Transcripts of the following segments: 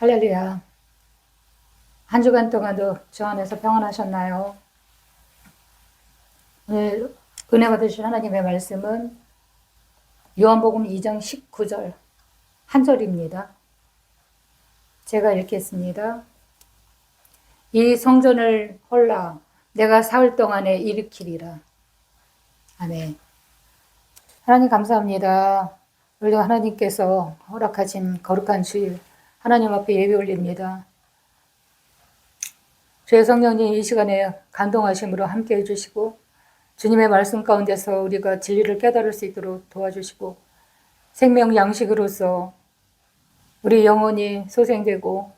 할렐루야. 한 주간 동안도 주 안에서 평안하셨나요? 오늘 은혜 받으실 하나님의 말씀은 요한복음 2장 19절 한 절입니다. 제가 읽겠습니다. 이 성전을 헐라 내가 사흘 동안에 일으키리라. 아멘. 하나님 감사합니다. 오늘도 하나님께서 허락하신 거룩한 주일 하나님 앞에 예배 올립니다. 주의 성령님 이 시간에 감동하심으로 함께 해주시고 주님의 말씀 가운데서 우리가 진리를 깨달을 수 있도록 도와주시고 생명 양식으로서 우리 영혼이 소생되고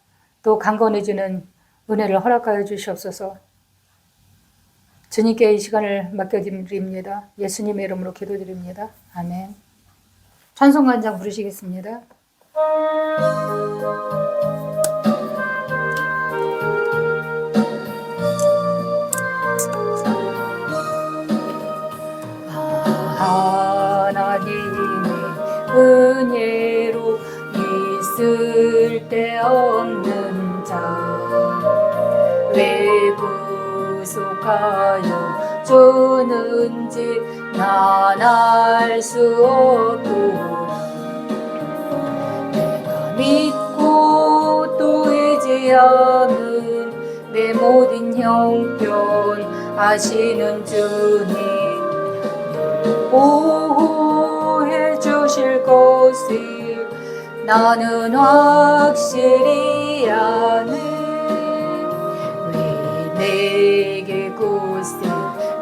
또 강건해지는 은혜를 허락하여 주시옵소서. 주님께 이 시간을 맡겨드립니다. 예수님의 이름으로 기도드립니다. 아멘. 찬송 한 장 부르시겠습니다. 하나님의 은혜로 있을 데 없는 자 왜 구속하여 주는지 난 알 수 없구나. 내가 믿고 또 의지하는 내 모든 형편 아시는 주님 보호해 주실 것을 나는 확실히 아네. 왜 내게 굳은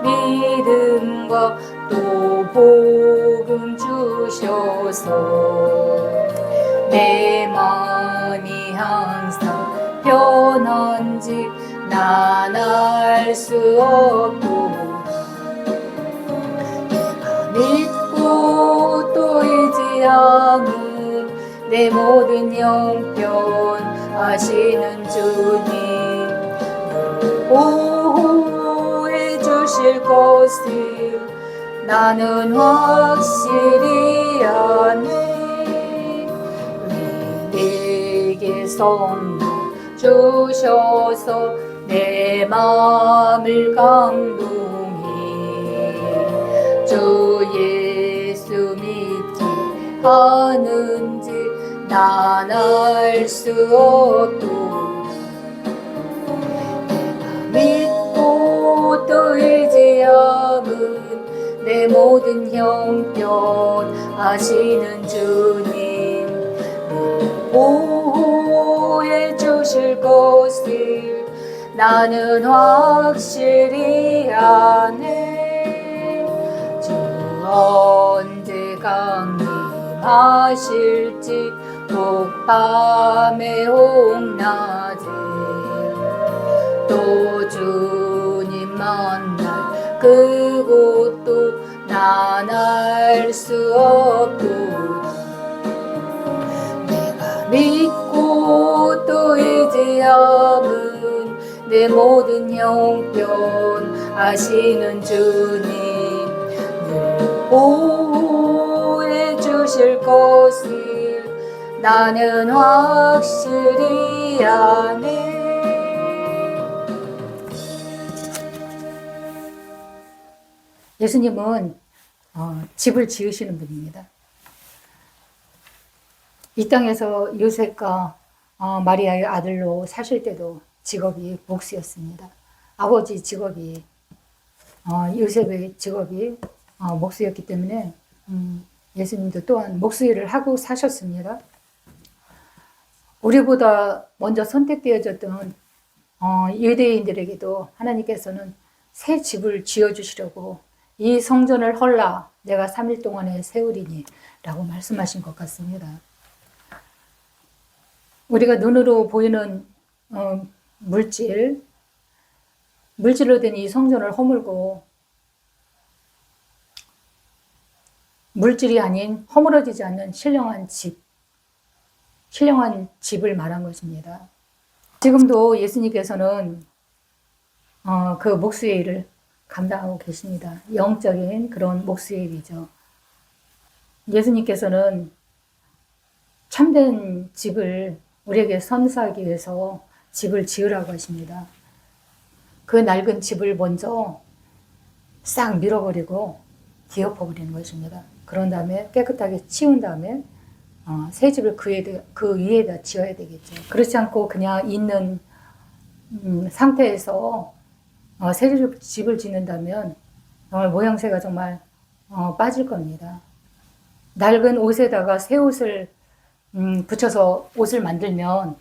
믿음과 또 복음 주셔서 내 마음이 항상 편한지 난 알 수 없고 믿고 또 의지하는 내 모든 형편 아시는 주님 보호해 주실 것을 나는 확실히 아네. 내게 성령 주셔서 내 마음을 감동해 주 예수 믿기 하는지 난 알 수 없고 믿고 또 의지하는 내 모든 형편 아시는 주님 보호해 주실 것을 나는 확실히 아네. 주 언제 강림하실지 혹밤에 혹낮에 또 주님 만날 그곳도 난 알 수 없구나. 내가 믿고 또 의지하는 내 모든 형편 아시는 주님 늘 보호해 주실 것을 나는 확실히 아네. 예수님은 집을 지으시는 분입니다. 이 땅에서 요셉과 마리아의 아들로 사실 때도 직업이 목수였습니다. 아버지 직업이 요셉의 직업이 목수였기 때문에 예수님도 또한 목수 일을 하고 사셨습니다. 우리보다 먼저 선택되어졌던 유대인들에게도 하나님께서는 새 집을 지어주시려고 이 성전을 헐라 내가 3일 동안에 세우리니 라고 말씀하신 것 같습니다. 우리가 눈으로 보이는 물질로 된 이 성전을 허물고 물질이 아닌 허물어지지 않는 신령한 집을 말한 것입니다. 지금도 예수님께서는 그 목수의 일을 감당하고 계십니다. 영적인 그런 목수의 일이죠. 예수님께서는 참된 집을 우리에게 선사하기 위해서 집을 지으라고 하십니다. 그 낡은 집을 먼저 싹 밀어버리고 뒤엎어버리는 것입니다. 그런 다음에 깨끗하게 치운 다음에 새 집을 그 위에다 지어야 되겠죠. 그렇지 않고 그냥 있는 상태에서 새 집을 짓는다면 정말 모양새가 정말 빠질 겁니다. 낡은 옷에다가 새 옷을 붙여서 옷을 만들면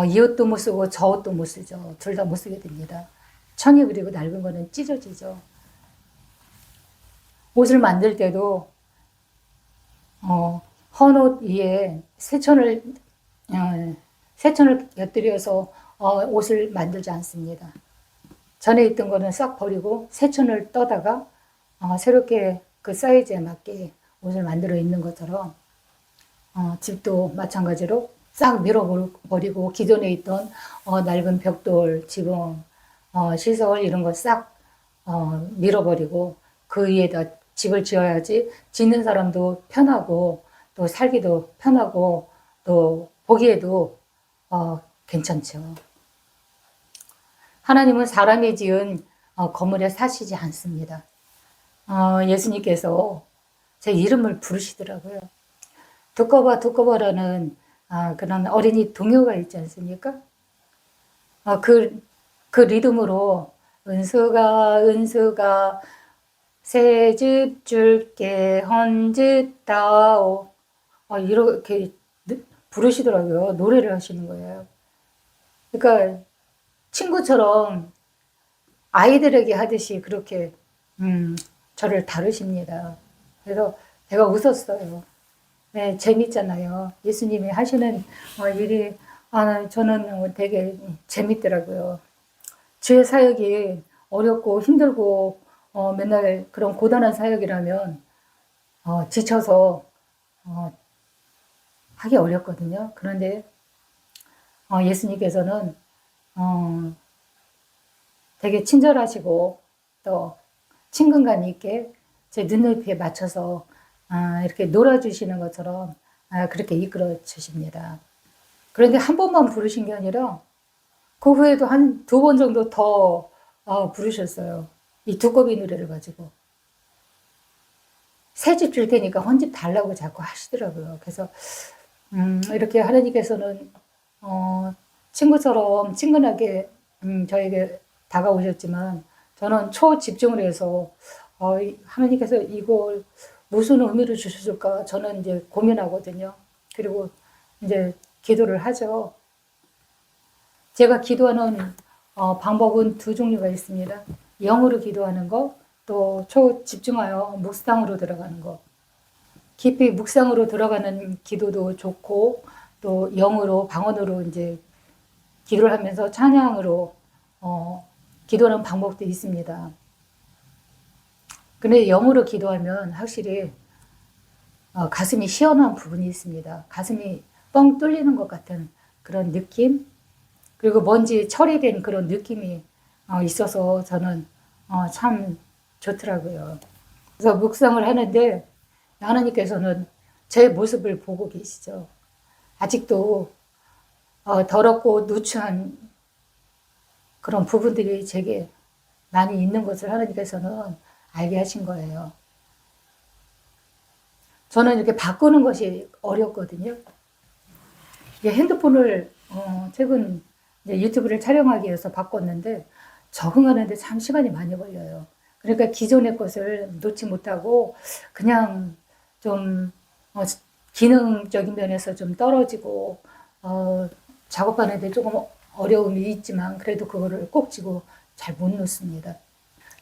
이 옷도 못 쓰고 저 옷도 못 쓰죠. 둘 다 못 쓰게 됩니다. 천이 그리고 낡은 거는 찢어지죠. 옷을 만들 때도 헌 옷 위에 새천을 곁들여서 옷을 만들지 않습니다. 전에 있던 거는 싹 버리고 새천을 떠다가 새롭게 그 사이즈에 맞게 옷을 만들어 있는 것처럼 집도 마찬가지로 싹 밀어버리고 기존에 있던 낡은 벽돌, 지붕, 시설 이런 거 싹 밀어버리고 그 위에다 집을 지어야지 짓는 사람도 편하고 또 살기도 편하고 또 보기에도 괜찮죠. 하나님은 사람이 지은 건물에 사시지 않습니다. 예수님께서 제 이름을 부르시더라고요. 두꺼봐 두꺼봐라는 그런 어린이 동요가 있지 않습니까? 그 리듬으로 은수가 새 집 줄게 헌짓다오 이렇게 부르시더라고요. 노래를 하시는 거예요. 그러니까 친구처럼 아이들에게 하듯이 그렇게 저를 다루십니다. 그래서 제가 웃었어요. 네, 재밌잖아요. 예수님이 하시는 일이 저는 되게 재밌더라고요. 주의 사역이 어렵고 힘들고 맨날 그런 고단한 사역이라면 지쳐서 하기 어렵거든요. 그런데 예수님께서는 되게 친절하시고 또 친근감 있게 제 눈높이에 맞춰서 이렇게 놀아주시는 것처럼 그렇게 이끌어 주십니다. 그런데 한 번만 부르신 게 아니라 그 후에도 한 2번 정도 더 부르셨어요. 이 두꺼비 노래를 가지고. 새 집 줄 테니까 헌집 달라고 자꾸 하시더라고요. 그래서 이렇게 하나님께서는 친구처럼 친근하게 저에게 다가오셨지만 저는 초집중을 해서 하나님께서 이걸 무슨 의미를 주셨을까 저는 이제 고민하거든요. 그리고 이제 기도를 하죠. 제가 기도하는 방법은 2종류가 있습니다. 영으로 기도하는 거, 또 초집중하여 묵상으로 들어가는 거. 깊이 묵상으로 들어가는 기도도 좋고 또 영으로 방언으로 이제 기도를 하면서 찬양으로 기도하는 방법도 있습니다. 근데 영으로 기도하면 확실히 가슴이 시원한 부분이 있습니다. 가슴이 뻥 뚫리는 것 같은 그런 느낌, 그리고 뭔지 처리된 그런 느낌이 있어서 저는 참 좋더라고요. 그래서 묵상을 하는데 하나님께서는 제 모습을 보고 계시죠. 아직도 더럽고 누추한 그런 부분들이 제게 많이 있는 것을 하나님께서는 알게 하신 거예요. 저는 이렇게 바꾸는 것이 어렵거든요. 핸드폰을 최근 이제 유튜브를 촬영하기 위해서 바꿨는데 적응하는데 참 시간이 많이 걸려요. 그러니까 기존의 것을 놓지 못하고 그냥 좀 기능적인 면에서 좀 떨어지고 작업하는데 조금 어려움이 있지만 그래도 그거를 꼭 쥐고 잘 못 놓습니다.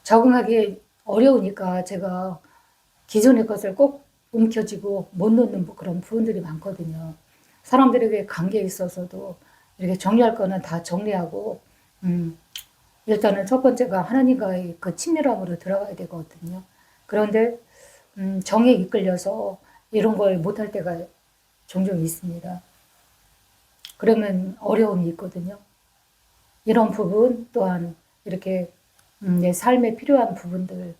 적응하기 어려우니까 제가 기존의 것을 꼭 움켜쥐고 못 놓는 그런 부분들이 많거든요. 사람들에게 관계에 있어서도 이렇게 정리할 거는 다 정리하고 일단은 첫 번째가 하나님과의 그 친밀함으로 들어가야 되거든요. 그런데 정에 이끌려서 이런 걸 못할 때가 종종 있습니다. 그러면 어려움이 있거든요. 이런 부분 또한 이렇게 내 삶에 필요한 부분들,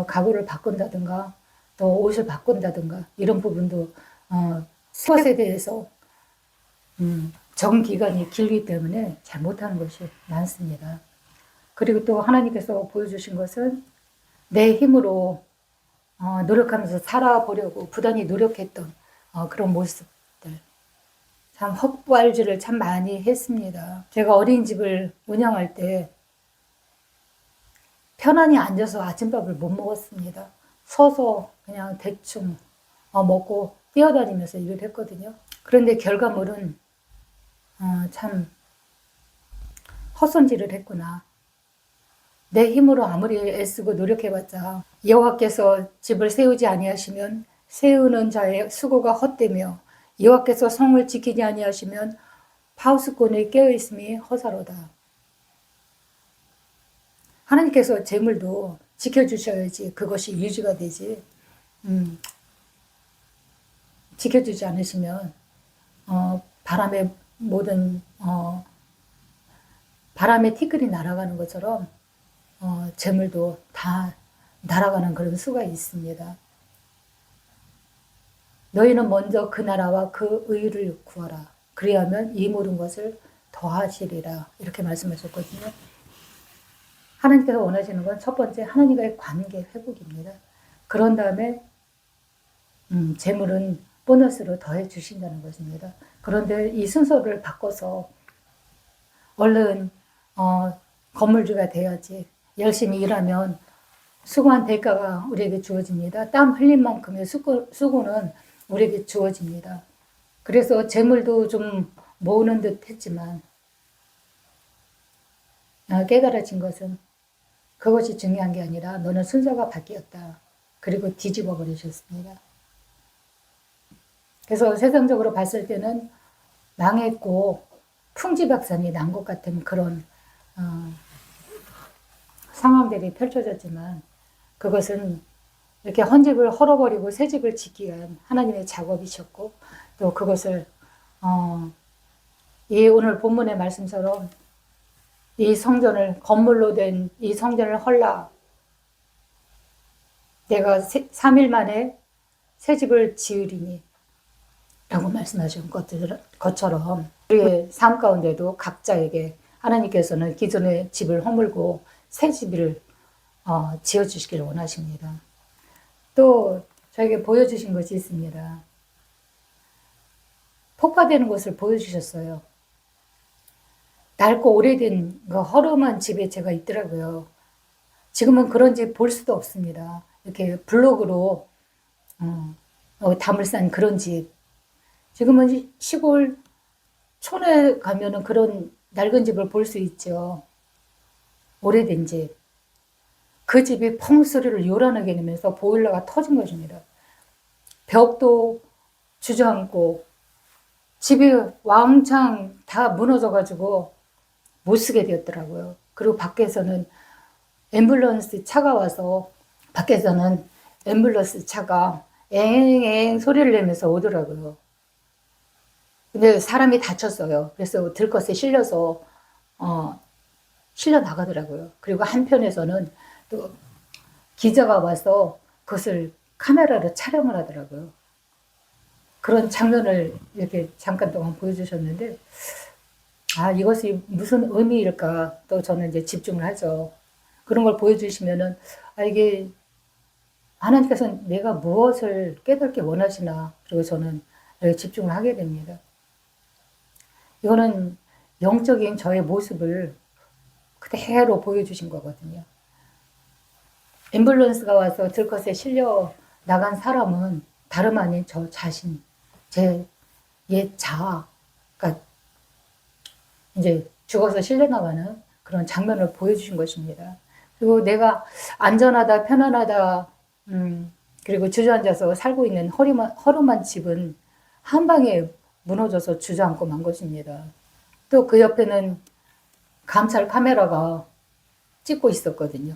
가구를 바꾼다든가 또 옷을 바꾼다든가 이런 부분도 그것에 대해서 적응 기간이 길기 때문에 잘 못하는 것이 많습니다. 그리고 또 하나님께서 보여주신 것은 내 힘으로 노력하면서 살아보려고 부단히 노력했던 그런 모습들. 참 헛발질을 참 많이 했습니다. 제가 어린이집을 운영할 때 편안히 앉아서 아침밥을 못 먹었습니다. 서서 그냥 대충 먹고 뛰어다니면서 일을 했거든요. 그런데 결과물은 참 헛손질을 했구나. 내 힘으로 아무리 애쓰고 노력해봤자 여호와께서 집을 세우지 아니하시면 세우는 자의 수고가 헛되며 여호와께서 성을 지키지 아니하시면 파수꾼의 깨어있음이 허사로다. 하나님께서 재물도 지켜주셔야지 그것이 유지가 되지. 지켜주지 않으시면 바람에 모든 바람에 티끌이 날아가는 것처럼 재물도 다 날아가는 그런 수가 있습니다. 너희는 먼저 그 나라와 그 의를 구하라. 그리하면 이 모든 것을 더하시리라. 이렇게 말씀하셨거든요. 하나님께서 원하시는 건 첫 번째 하나님과의 관계 회복입니다. 그런 다음에 재물은 보너스로 더해 주신다는 것입니다. 그런데 이 순서를 바꿔서 얼른 건물주가 돼야지 열심히 일하면 수고한 대가가 우리에게 주어집니다. 땀 흘린 만큼의 수고는 우리에게 주어집니다. 그래서 재물도 좀 모으는 듯 했지만 깨달아진 것은 그것이 중요한 게 아니라 너는 순서가 바뀌었다. 그리고 뒤집어 버리셨습니다. 그래서 세상적으로 봤을 때는 망했고 풍지박산이 난 것 같은 그런 상황들이 펼쳐졌지만 그것은 이렇게 헌집을 헐어버리고 새 집을 짓기 위한 하나님의 작업이셨고 또 그것을 이 오늘 본문의 말씀처럼 이 성전을 건물로 된 이 성전을 헐라 내가 3일 만에 새 집을 지으리니 라고 말씀하신 것처럼 우리의 삶 가운데도 각자에게 하나님께서는 기존의 집을 허물고 새 집을 지어주시기를 원하십니다. 또 저에게 보여주신 것이 있습니다. 폭파되는 것을 보여주셨어요. 낡고 오래된 허름한 집에 제가 있더라고요. 지금은 그런 집 볼 수도 없습니다. 이렇게 블록으로 담을 싼 그런 집. 지금은 시골 촌에 가면은 그런 낡은 집을 볼 수 있죠. 오래된 집. 그 집이 펑 소리를 요란하게 내면서 보일러가 터진 것입니다. 벽도 주저앉고 집이 왕창 다 무너져가지고 못 쓰게 되었더라고요. 그리고 밖에서는 앰뷸런스 차가 와서 밖에서는 앰뷸런스 차가 앵앵 소리를 내면서 오더라고요. 근데 사람이 다쳤어요. 그래서 들것에 실려서 실려 나가더라고요. 그리고 한편에서는 또 기자가 와서 그것을 카메라로 촬영을 하더라고요. 그런 장면을 이렇게 잠깐 동안 보여주셨는데 이것이 무슨 의미일까 또 저는 이제 집중을 하죠. 그런 걸 보여주시면은 이게 하나님께서는 내가 무엇을 깨닫게 원하시나 그리고 저는 이렇게 집중을 하게 됩니다. 이거는 영적인 저의 모습을 그대로 보여주신 거거든요. 앰뷸런스가 와서 들것에 실려 나간 사람은 다름 아닌 저 자신, 제 옛 자아가 이제 죽어서 실려 나가는 그런 장면을 보여주신 것입니다. 그리고 내가 안전하다, 편안하다, 그리고 주저앉아서 살고 있는 허름한 집은 한 방에 무너져서 주저앉고 만 것입니다. 또 그 옆에는 감찰 카메라가 찍고 있었거든요.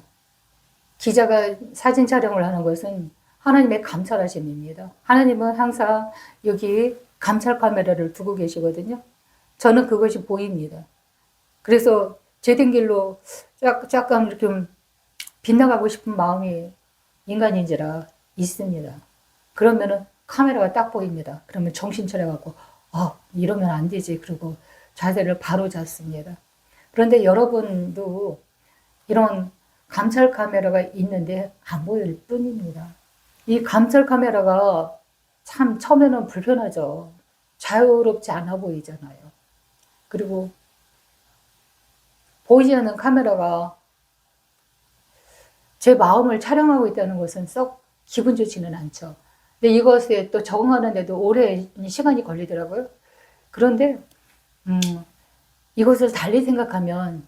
기자가 사진 촬영을 하는 것은 하나님의 감찰하심입니다. 하나님은 항상 여기 감찰 카메라를 두고 계시거든요. 저는 그것이 보입니다. 그래서 죄된 길로 약간 이렇게 빗나가고 싶은 마음이 인간인지라 있습니다. 그러면은 카메라가 딱 보입니다. 그러면 정신 차려갖고 이러면 안 되지. 그리고 자세를 바로 잡습니다. 그런데 여러분도 이런 감찰 카메라가 있는데 안 보일 뿐입니다. 이 감찰 카메라가 참 처음에는 불편하죠. 자유롭지 않아 보이잖아요. 그리고 보이지 않는 카메라가 제 마음을 촬영하고 있다는 것은 썩 기분 좋지는 않죠. 근데 이것에 또 적응하는데도 오래 시간이 걸리더라고요. 그런데 이것을 달리 생각하면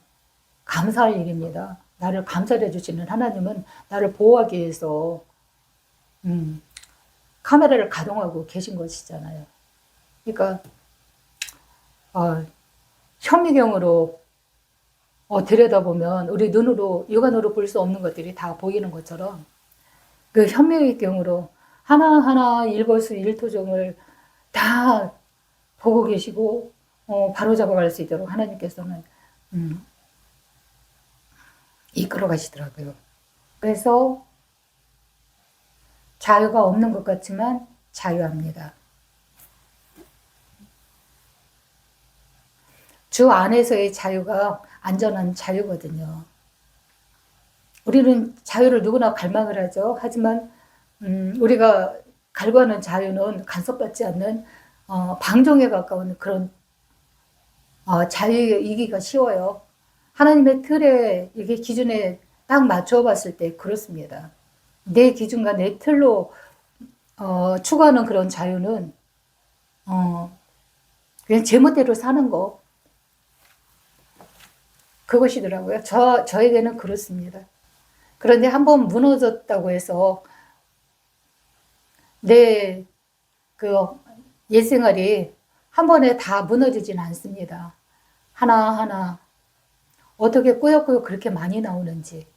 감사할 일입니다. 나를 감찰해 주시는 하나님은 나를 보호하기 위해서 카메라를 가동하고 계신 것이잖아요. 그러니까 현미경으로 들여다보면 우리 눈으로 육안으로 볼 수 없는 것들이 다 보이는 것처럼 그 현미경으로 하나하나 일거수일투족을 다 보고 계시고 바로 잡아갈 수 있도록 하나님께서는 이끌어 가시더라고요. 그래서 자유가 없는 것 같지만 자유합니다. 주 안에서의 자유가 안전한 자유거든요. 우리는 자유를 누구나 갈망을 하죠. 하지만 우리가 갈구하는 자유는 간섭받지 않는 방종에 가까운 그런 자유이기가 쉬워요. 하나님의 틀에 이게 기준에 딱 맞춰 봤을 때 그렇습니다. 내 기준과 내 틀로 추구하는 그런 자유는 그냥 제멋대로 사는 거 그것이더라고요. 저에게는 그렇습니다. 그런데 한번 무너졌다고 해서 내 그 옛생활이 한 번에 다 무너지진 않습니다. 하나하나 어떻게 꾸역꾸역 그렇게 많이 나오는지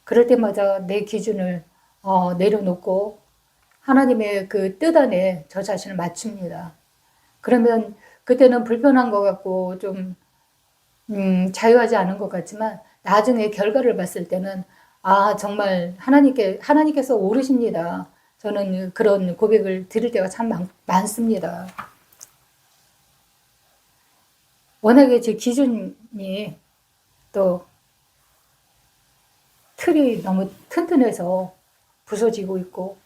그럴 때마다 내 기준을 내려놓고 하나님의 그 뜻 안에 저 자신을 맞춥니다. 그러면 그때는 불편한 것 같고 좀 자유하지 않은 것 같지만 나중에 결과를 봤을 때는 정말 하나님께서 오르십니다. 저는 그런 고백을 드릴 때가 참 많습니다. 워낙에 제 기준이 또 틀이 너무 튼튼해서 부서지고 있고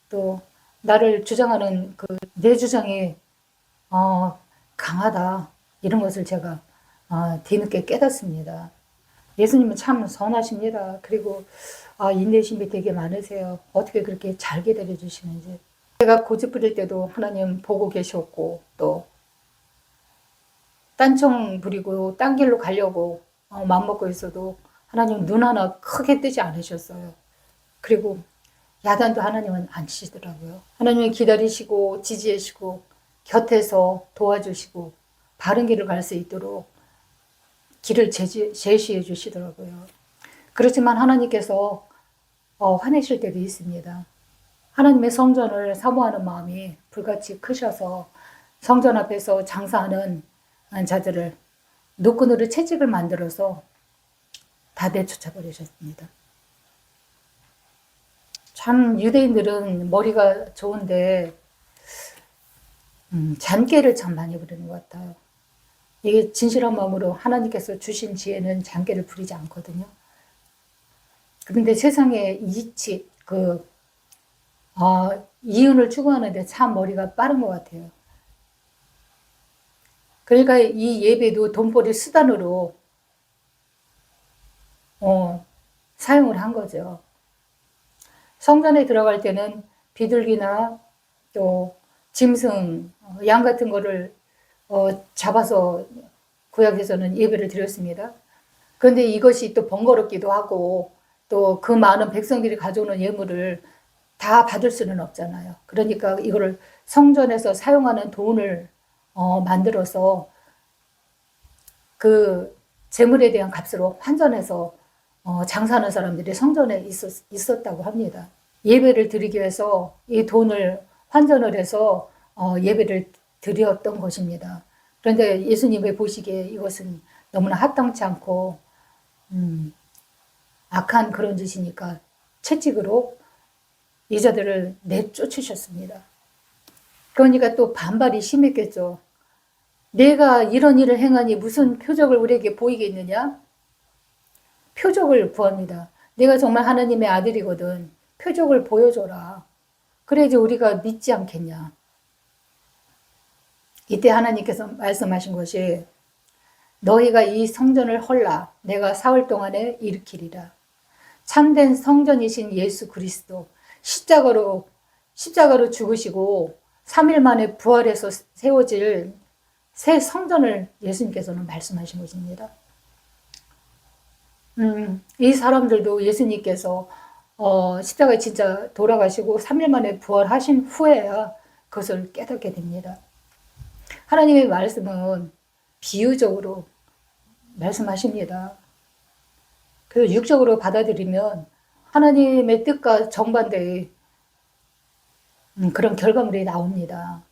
또 나를 주장하는 그 내 주장이 강하다 이런 것을 제가 뒤늦게 깨닫습니다. 예수님은 참 선하십니다. 그리고 인내심이 되게 많으세요. 어떻게 그렇게 잘 기다려 주시는지. 제가 고집 부릴 때도 하나님 보고 계셨고 또 딴청 부리고 딴 길로 가려고 마음먹고 있어도 하나님 눈 하나 크게 뜨지 않으셨어요. 그리고 야단도 하나님은 안 치시더라고요. 하나님은 기다리시고 지지해주시고 곁에서 도와주시고 바른 길을 갈 수 있도록 길을 제시해 주시더라고요. 그렇지만 하나님께서 화내실 때도 있습니다. 하나님의 성전을 사모하는 마음이 불같이 크셔서 성전 앞에서 장사하는 자들을 노끈으로 채찍을 만들어서 다 내쫓아 버리셨습니다. 참 유대인들은 머리가 좋은데 잔꾀를 참 많이 부리는 것 같아요. 이게 진실한 마음으로 하나님께서 주신 지혜는 잔꾀를 부리지 않거든요. 그런데 세상에 이치 이윤을 추구하는데 참 머리가 빠른 것 같아요. 그러니까 이 예배도 돈벌이 수단으로 사용을 한 거죠. 성전에 들어갈 때는 비둘기나 또 짐승, 양 같은 거를 잡아서 구약에서는 예배를 드렸습니다. 그런데 이것이 또 번거롭기도 하고 또 그 많은 백성들이 가져오는 예물을 다 받을 수는 없잖아요. 그러니까 이거를 성전에서 사용하는 돈을 만들어서 그 재물에 대한 값으로 환전해서 장사하는 사람들이 성전에 있었다고 합니다. 예배를 드리기 위해서 이 돈을 환전을 해서 예배를 드렸던 것입니다. 그런데 예수님이 보시기에 이것은 너무나 합당치 않고 악한 그런 짓이니까 채찍으로 이자들을 내쫓으셨습니다. 그러니까 또 반발이 심했겠죠. 내가 이런 일을 행하니 무슨 표적을 우리에게 보이겠느냐? 표적을 구합니다. 내가 정말 하나님의 아들이거든. 표적을 보여줘라. 그래야지 우리가 믿지 않겠냐. 이때 하나님께서 말씀하신 것이 너희가 이 성전을 헐라 내가 사흘 동안에 일으키리라. 참된 성전이신 예수 그리스도 십자가로 죽으시고 3일 만에 부활해서 세워질 새 성전을 예수님께서는 말씀하신 것입니다. 이 사람들도 예수님께서 십자가에 진짜 돌아가시고 3일 만에 부활하신 후에야 그것을 깨닫게 됩니다. 하나님의 말씀은 비유적으로 말씀하십니다. 그래서 육적으로 받아들이면 하나님의 뜻과 정반대의 그런 결과물이 나옵니다.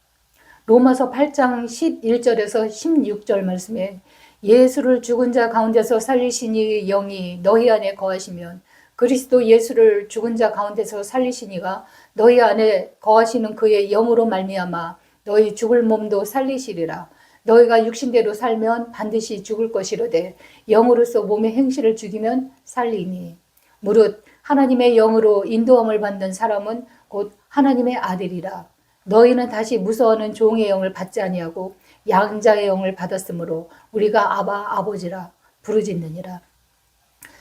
로마서 8장 11절에서 16절 말씀에 예수를 죽은 자 가운데서 살리시니 영이 너희 안에 거하시면 그리스도 예수를 죽은 자 가운데서 살리시니가 너희 안에 거하시는 그의 영으로 말미암아 너희 죽을 몸도 살리시리라. 너희가 육신대로 살면 반드시 죽을 것이로되 영으로서 몸의 행실을 죽이면 살리니. 무릇 하나님의 영으로 인도함을 받는 사람은 곧 하나님의 아들이라. 너희는 다시 무서워하는 종의 영을 받지 아니하고 양자의 영을 받았으므로 우리가 아바 아버지라 부르짖느니라.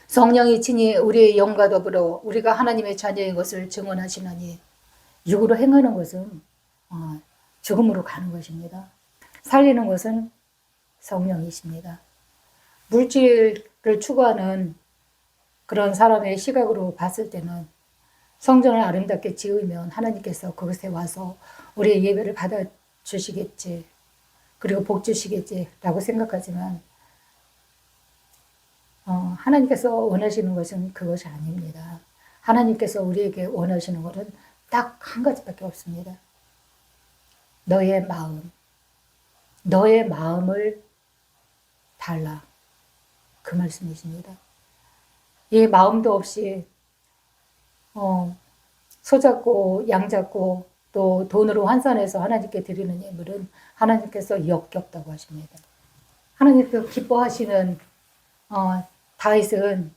성령이 친히 우리의 영과 더불어 우리가 하나님의 자녀인 것을 증언하시나니. 육으로 행하는 것은 죽음으로 가는 것입니다. 살리는 것은 성령이십니다. 물질을 추구하는 그런 사람의 시각으로 봤을 때는 성전을 아름답게 지으면 하나님께서 그곳에 와서 우리의 예배를 받아주시겠지, 그리고 복 주시겠지라고 생각하지만 하나님께서 원하시는 것은 그것이 아닙니다. 하나님께서 우리에게 원하시는 것은 딱 한 가지밖에 없습니다. 너의 마음을 달라. 그 말씀이십니다. 이 마음도 없이 소 잡고 양 잡고 또 돈으로 환산해서 하나님께 드리는 예물은 하나님께서 역겹다고 하십니다. 하나님께서 기뻐하시는 다윗은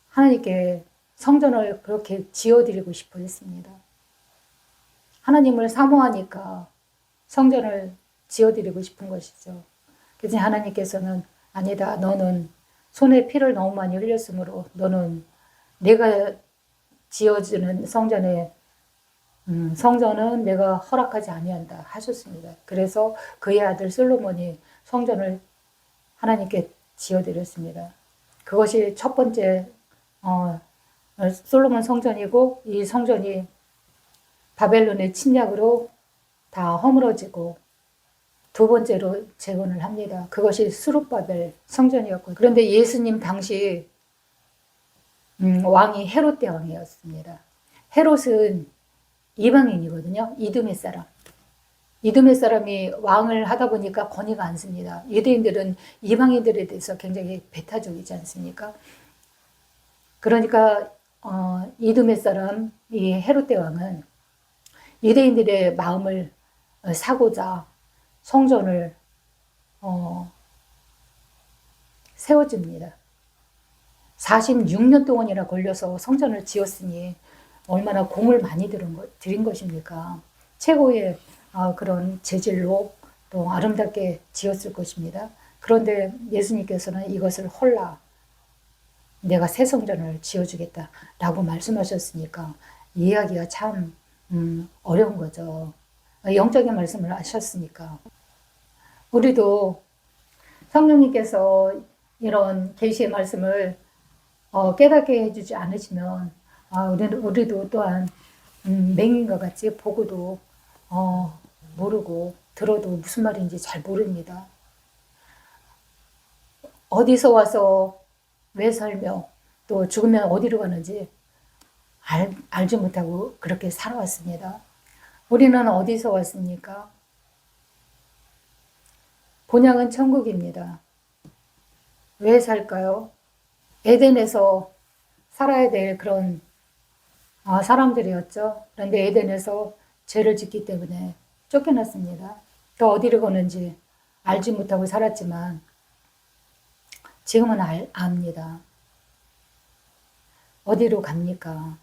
하나님께 성전을 그렇게 지어드리고 싶어 했습니다. 하나님을 사모하니까 성전을 지어드리고 싶은 것이죠. 그래서 하나님께서는 아니다. 너는 손에 피를 너무 많이 흘렸으므로 너는 내가 지어주는 성전은 내가 허락하지 아니한다 하셨습니다. 그래서 그의 아들 솔로몬이 성전을 하나님께 지어드렸습니다. 그것이 첫 번째 솔로몬 성전이고, 이 성전이 바벨론의 침략으로 다 허물어지고 두 번째로 재건을 합니다. 그것이 스룹바벨 성전이었고, 그런데 예수님 당시 왕이 헤롯 대왕이었습니다. 헤롯은 이방인이거든요. 이두메 사람. 이두메 사람이 왕을 하다 보니까 권위가 안 씁니다. 유대인들은 이방인들에 대해서 굉장히 배타적이지 않습니까? 그러니까 이두메 사람 이 헤롯 대왕은 유대인들의 마음을 사고자 성전을 세워줍니다. 46년 동안이나 걸려서 성전을 지었으니 얼마나 공을 많이 들인 것입니까? 최고의 그런 재질로 또 아름답게 지었을 것입니다. 그런데 예수님께서는 이것을 헐라 내가 새 성전을 지어주겠다라고 말씀하셨으니까 이해하기가 참 어려운 거죠. 영적인 말씀을 하셨으니까. 우리도 성령님께서 이런 계시의 말씀을 깨닫게 해주지 않으시면 우리도 또한 맹인과 같이 보고도 모르고 들어도 무슨 말인지 잘 모릅니다. 어디서 와서 왜 살며 또 죽으면 어디로 가는지 알지 못하고 그렇게 살아왔습니다. 우리는 어디서 왔습니까? 본향은 천국입니다. 왜 살까요? 에덴에서 살아야 될 그런 사람들이었죠. 그런데 에덴에서 죄를 짓기 때문에 쫓겨났습니다. 또 어디를 가는지 알지 못하고 살았지만 지금은 압니다. 어디로 갑니까?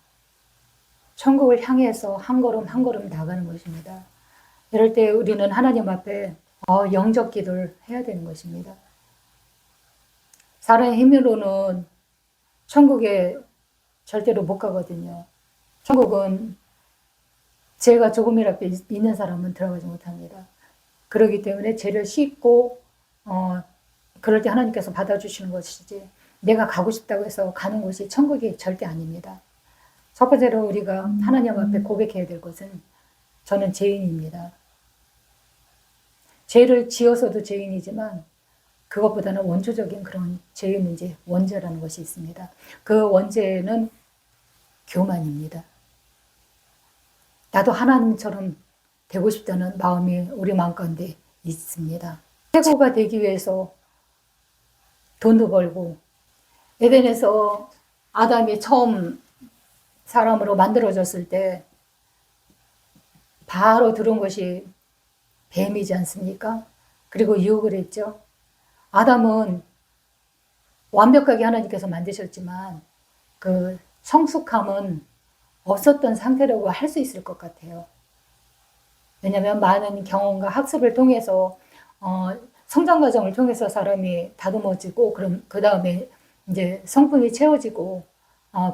천국을 향해서 한 걸음 한 걸음 나가는 것입니다. 이럴 때 우리는 하나님 앞에 영적 기도를 해야 되는 것입니다. 사람의 힘으로는 천국에 절대로 못 가거든요. 천국은 죄가 조금이라도 있는 사람은 들어가지 못합니다. 그렇기 때문에 죄를 씻고 그럴 때 하나님께서 받아주시는 것이지 내가 가고 싶다고 해서 가는 곳이 천국이 절대 아닙니다. 첫 번째로 우리가 하나님 앞에 고백해야 될 것은 저는 죄인입니다. 죄를 지어서도 죄인이지만 그것보다는 원초적인 그런 죄의 문제, 원죄라는 것이 있습니다. 그 원죄는 교만입니다. 나도 하나님처럼 되고 싶다는 마음이 우리 마음 가운데 있습니다. 최고가 되기 위해서 돈도 벌고, 에덴에서 아담이 처음 사람으로 만들어졌을 때 바로 들어온 것이 뱀이지 않습니까? 그리고 유혹을 했죠. 아담은 완벽하게 하나님께서 만드셨지만 그 성숙함은 없었던 상태라고 할 수 있을 것 같아요. 왜냐하면 많은 경험과 학습을 통해서 성장 과정을 통해서 사람이 다듬어지고 그럼 그 다음에 이제 성품이 채워지고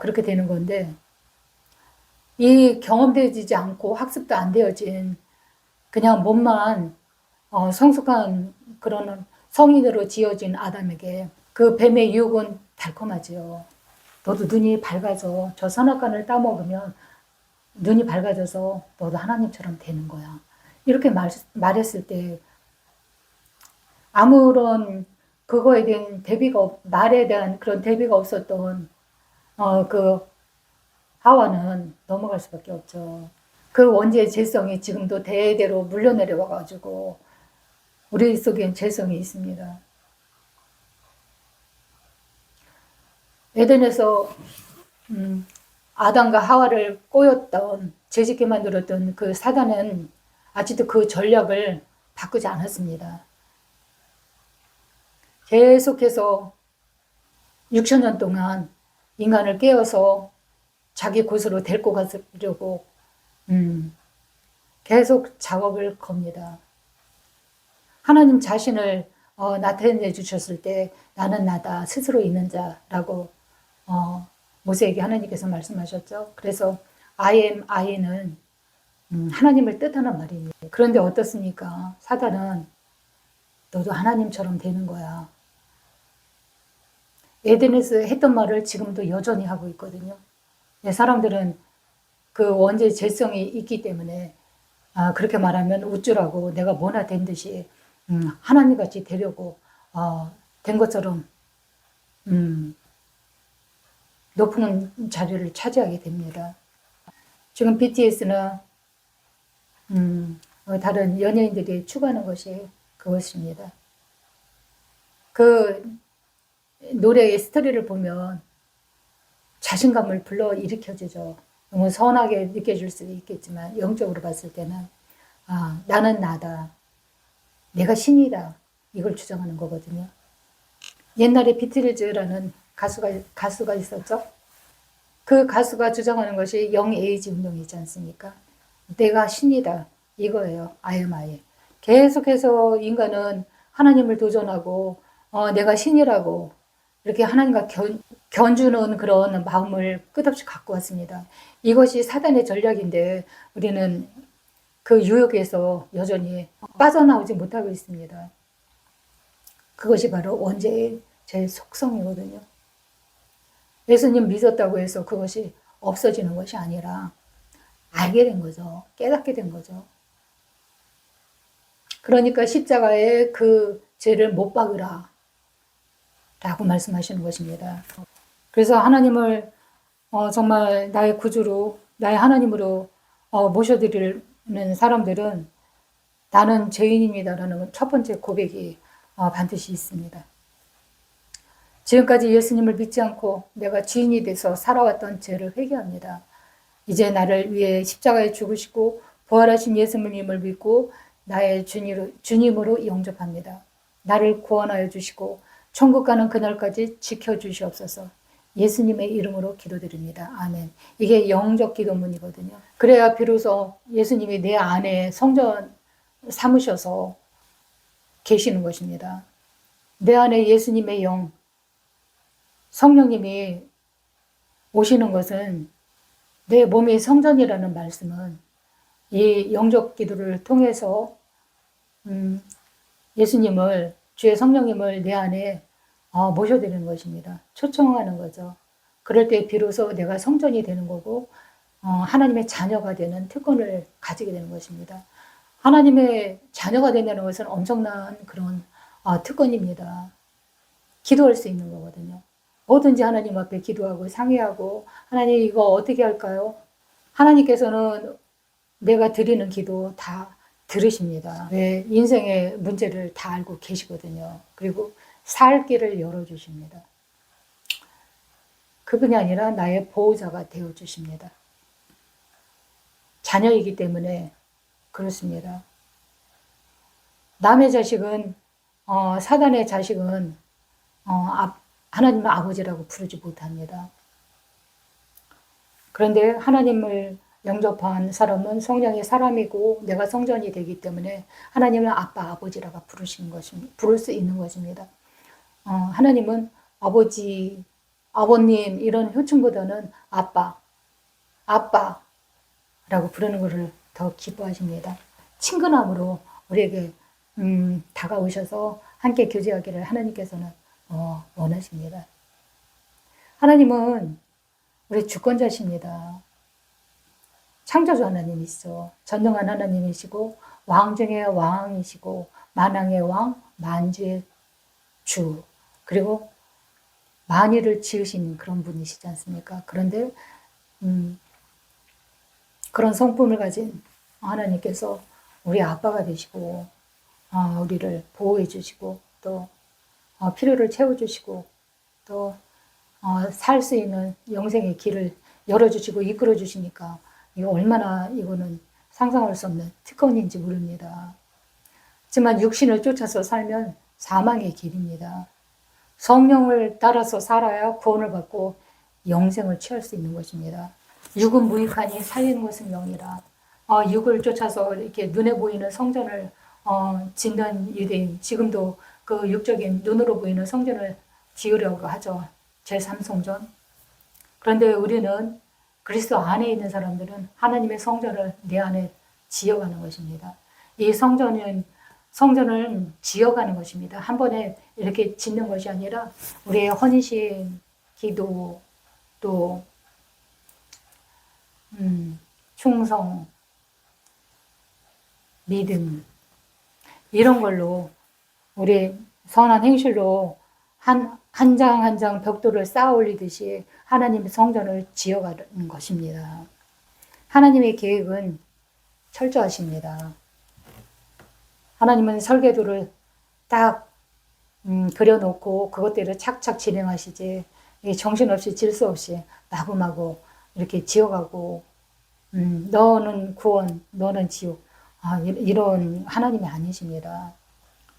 그렇게 되는 건데 이 경험되지 않고 학습도 안 되어진 그냥 몸만 성숙한 그런 성인으로 지어진 아담에게 그 뱀의 유혹은 달콤하지요. 너도 눈이 밝아져. 저 선악과를 따먹으면 눈이 밝아져서 너도 하나님처럼 되는 거야. 이렇게 말했을 때 아무런 그거에 대한 말에 대한 그런 대비가 없었던 그 하와는 넘어갈 수밖에 없죠. 그 원죄의 죄성이 지금도 대대로 물려내려와가지고 우리 속엔 죄성이 있습니다. 에덴에서 아담과 하와를 꼬였던 죄짓게 만들었던 그 사단은 아직도 그 전략을 바꾸지 않았습니다. 계속해서 6천년 동안 인간을 깨워서 자기 곳으로 데리고 가려고 계속 작업을 겁니다. 하나님 자신을 나타내 주셨을 때 나는 나다 스스로 있는 자라고 모세에게 하나님께서 말씀하셨죠. 그래서 I am I는 하나님을 뜻하는 말입니다. 그런데 어떻습니까? 사단은 너도 하나님처럼 되는 거야. 에덴에서 했던 말을 지금도 여전히 하고 있거든요. 사람들은 그 원죄 죄성이 있기 때문에 그렇게 말하면 우쭐하고 내가 뭐나 된 듯이 하나님같이 되려고 된 것처럼 높은 자리를 차지하게 됩니다. 지금 BTS나 다른 연예인들이 추구하는 것이 그것입니다. 그 노래의 스토리를 보면 자신감을 불러일으켜주죠. 너무 선하게 느껴질 수도 있겠지만 영적으로 봤을 때는 나는 나다. 내가 신이다. 이걸 주장하는 거거든요. 옛날에 비틀즈라는 가수가 있었죠. 그 가수가 주장하는 것이 영에이지 운동이지 않습니까? 내가 신이다. 이거예요. I am I. 계속해서 인간은 하나님을 도전하고 내가 신이라고 이렇게 하나님과 견주는 그런 마음을 끝없이 갖고 왔습니다. 이것이 사단의 전략인데 우리는 그 유혹에서 여전히 빠져나오지 못하고 있습니다. 그것이 바로 원죄의 제 속성이거든요. 예수님 믿었다고 해서 그것이 없어지는 것이 아니라 알게 된 거죠. 깨닫게 된 거죠. 그러니까 십자가에 그 죄를 못 박으라 라고 말씀하시는 것입니다. 그래서 하나님을 정말 나의 구주로 나의 하나님으로 모셔드리는 사람들은 나는 죄인입니다라는 첫 번째 고백이 반드시 있습니다. 지금까지 예수님을 믿지 않고 내가 죄인이 돼서 살아왔던 죄를 회개합니다. 이제 나를 위해 십자가에 죽으시고 부활하신 예수님을 믿고 나의 주님으로 영접합니다. 나를 구원하여 주시고 천국 가는 그날까지 지켜주시옵소서. 예수님의 이름으로 기도드립니다. 아멘. 이게 영적 기도문이거든요. 그래야 비로소 예수님이 내 안에 성전 삼으셔서 계시는 것입니다. 내 안에 예수님의 영, 성령님이 오시는 것은 내 몸이 성전이라는 말씀은 이 영적 기도를 통해서 예수님을, 주의 성령님을 내 안에 모셔드리는 것입니다. 초청하는 거죠. 그럴 때 비로소 내가 성전이 되는 거고 하나님의 자녀가 되는 특권을 가지게 되는 것입니다. 하나님의 자녀가 된다는 것은 엄청난 그런 특권입니다. 기도할 수 있는 거거든요. 뭐든지 하나님 앞에 기도하고 상의하고 하나님 이거 어떻게 할까요? 하나님께서는 내가 드리는 기도 다 들으십니다. 왜? 인생의 문제를 다 알고 계시거든요. 그리고 살 길을 열어주십니다. 그분이 아니라 나의 보호자가 되어주십니다. 자녀이기 때문에 그렇습니다. 남의 자식은 사단의 자식은 하나님의 아버지라고 부르지 못합니다. 그런데 하나님을 영접한 사람은 성령의 사람이고 내가 성전이 되기 때문에 하나님은 아빠, 아버지라고 부를 수 있는 것입니다. 하나님은 아버지, 아버님 이런 호칭보다는 아빠라고 부르는 것을 더 기뻐하십니다. 친근함으로 우리에게 다가오셔서 함께 교제하기를 하나님께서는 원하십니다. 하나님은 우리 주권자십니다. 창조주 하나님이시죠. 전능한 하나님이시고 왕 중의 왕이시고 만왕의 왕, 만주의 주, 그리고 만일을 지으신 그런 분이시지 않습니까? 그런데 그런 성품을 가진 하나님께서 우리 아빠가 되시고 우리를 보호해 주시고 또 필요를 채워주시고 또 살 수 있는 영생의 길을 열어주시고 이끌어 주시니까 이거 얼마나 이거는 상상할 수 없는 특권인지 모릅니다. 하지만 육신을 쫓아서 살면 사망의 길입니다. 성령을 따라서 살아야 구원을 받고 영생을 취할 수 있는 것입니다. 육은 무익하니 살리는 것은 영이라. 육을 쫓아서 이렇게 눈에 보이는 성전을 짓는 유대인, 지금도 그 육적인 눈으로 보이는 성전을 지으려고 하죠. 제3성전. 그런데 우리는 그리스도 안에 있는 사람들은 하나님의 성전을 내 안에 지어가는 것입니다. 이 성전을 지어가는 것입니다. 한 번에 이렇게 짓는 것이 아니라 우리의 헌신, 기도, 또 충성, 믿음 이런 걸로 우리 선한 행실로 한 장 한 장 벽돌을 쌓아 올리듯이 하나님의 성전을 지어가는 것입니다. 하나님의 계획은 철저하십니다. 하나님은 설계도를 딱 그려놓고 그것대로 착착 진행하시지 정신없이 질서 없이 마구마구 이렇게 지어가고 너는 구원, 너는 지옥 이런 하나님이 아니십니다.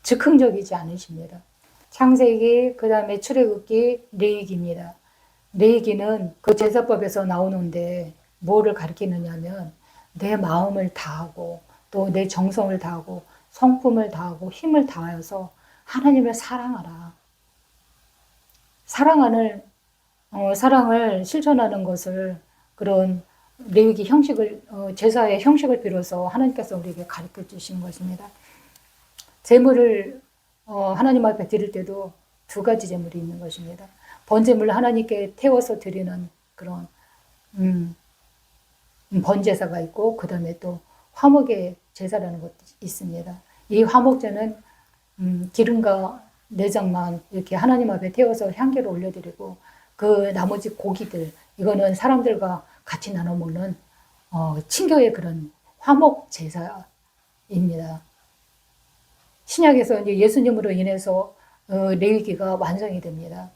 즉흥적이지 않으십니다. 창세기, 그 다음에 출애굽기, 레위기입니다. 레위기는 그 제사법에서 나오는데 뭐를 가리키느냐면 내 마음을 다하고 또 내 정성을 다하고 성품을 다하고 힘을 다하여서 하나님을 사랑하라. 사랑을 실천하는 것을 그런 레위기 형식을 제사의 형식을 빌어서 하나님께서 우리에게 가르쳐 주신 것입니다. 제물을 하나님 앞에 드릴 때도 두 가지 제물이 있는 것입니다. 번제물을 하나님께 태워서 드리는 그런 번제사가 있고 그 다음에 또 화목의 제사라는 것도 있습니다. 이 화목제는 기름과 내장만 이렇게 하나님 앞에 태워서 향기를 올려드리고 그 나머지 고기들 이거는 사람들과 같이 나눠 먹는 친교의 그런 화목 제사입니다. 신약에서 이제 예수님으로 인해서 레위기가 완성이 됩니다.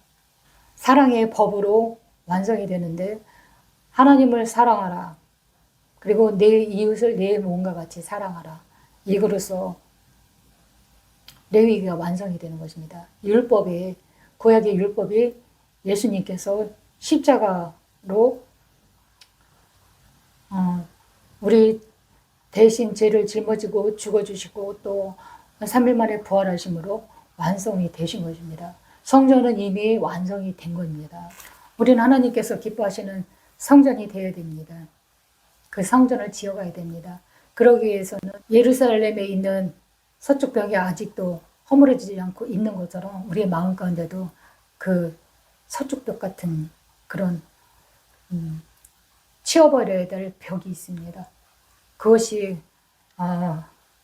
사랑의 법으로 완성이 되는데 하나님을 사랑하라. 그리고 내 이웃을 내 몸과 같이 사랑하라. 이거로써 레위기가 완성이 되는 것입니다. 율법이, 구약의 율법이 예수님께서 십자가로 우리 대신 죄를 짊어지고 죽어주시고 또 3일 만에 부활하심으로 완성이 되신 것입니다. 성전은 이미 완성이 된 겁니다. 우리는 하나님께서 기뻐하시는 성전이 되어야 됩니다. 그 성전을 지어가야 됩니다. 그러기 위해서는 예루살렘에 있는 서쪽 벽이 아직도 허물어지지 않고 있는 것처럼 우리의 마음 가운데도 그 서쪽 벽 같은 그런 치워버려야 될 벽이 있습니다. 그것이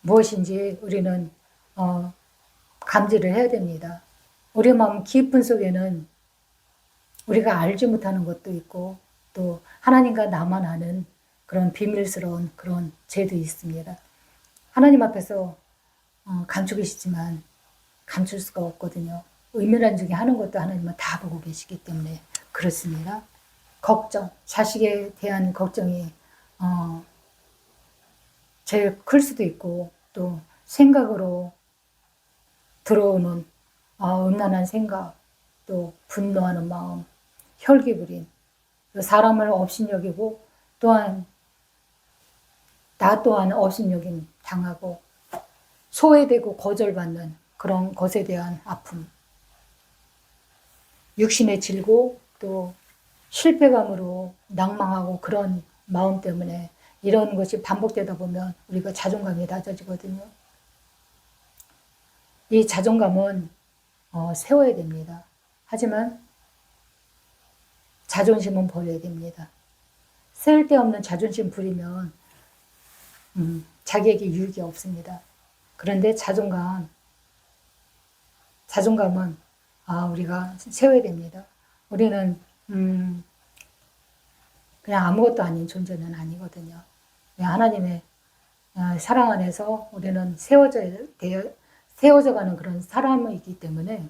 무엇인지 우리는 감지를 해야 됩니다. 우리 마음 깊은 속에는 우리가 알지 못하는 것도 있고 또 하나님과 나만 아는 그런 비밀스러운 그런 죄도 있습니다. 하나님 앞에서 감추기시지만 감출 수가 없거든요. 의면한 중에 하는 것도 하나님은 다 보고 계시기 때문에 그렇습니다. 걱정, 자식에 대한 걱정이 제일 클 수도 있고 또 생각으로 들어오는 음란한 생각, 또 분노하는 마음, 혈기부림, 사람을 업신여기고 또한 나 또한 업신여김 당하고 소외되고 거절받는 그런 것에 대한 아픔, 육신의 질고 또 실패감으로 낭망하고 그런 마음 때문에 이런 것이 반복되다 보면 우리가 자존감이 낮아지거든요. 이 자존감은 세워야 됩니다. 하지만 자존심은 버려야 됩니다. 쓸데없는 자존심 부리면 자기에게 유익이 없습니다. 그런데 자존감은 우리가 세워야 됩니다. 우리는 그냥 아무것도 아닌 존재는 아니거든요. 하나님의 사랑 안에서 우리는 세워져 가는 그런 사람이기 때문에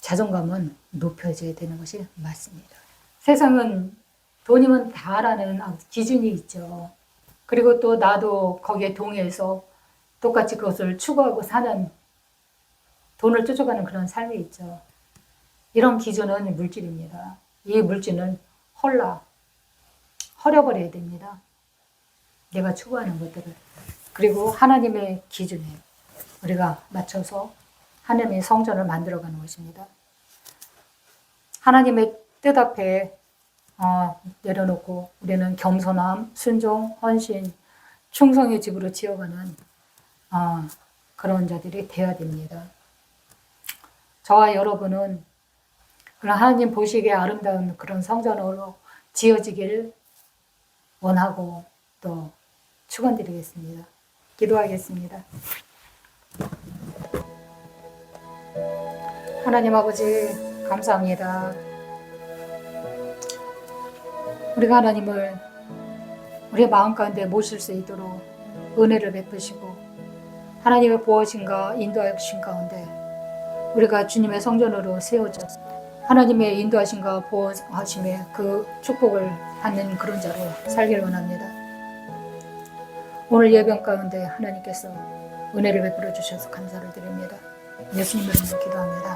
자존감은 높여져야 되는 것이 맞습니다. 세상은 돈이면 다라는 기준이 있죠. 그리고 또 나도 거기에 동의해서 똑같이 그것을 추구하고 사는 돈을 쫓아가는 그런 삶이 있죠. 이런 기준은 물질입니다. 이 물질은 허려버려야 됩니다. 내가 추구하는 것들을. 그리고 하나님의 기준에 우리가 맞춰서 하나님의 성전을 만들어가는 것입니다. 하나님의 뜻 앞에 내려놓고 우리는 겸손함, 순종, 헌신, 충성의 집으로 지어가는 그런 자들이 되어야 됩니다. 저와 여러분은 그런 하나님 보시기에 아름다운 그런 성전으로 지어지기를 원하고 또 축원드리겠습니다. 기도하겠습니다. 하나님 아버지 감사합니다. 우리가 하나님을 우리의 마음 가운데 모실 수 있도록 은혜를 베푸시고 하나님의 보호신과 인도하신 가운데 우리가 주님의 성전으로 세워져서 하나님의 인도하심과 보호하심의 그 축복을 받는 그런 자로 살기를 원합니다. 오늘 예배 가운데 하나님께서 은혜를 베풀어 주셔서 감사를 드립니다. 예수님 이름으로 기도합니다.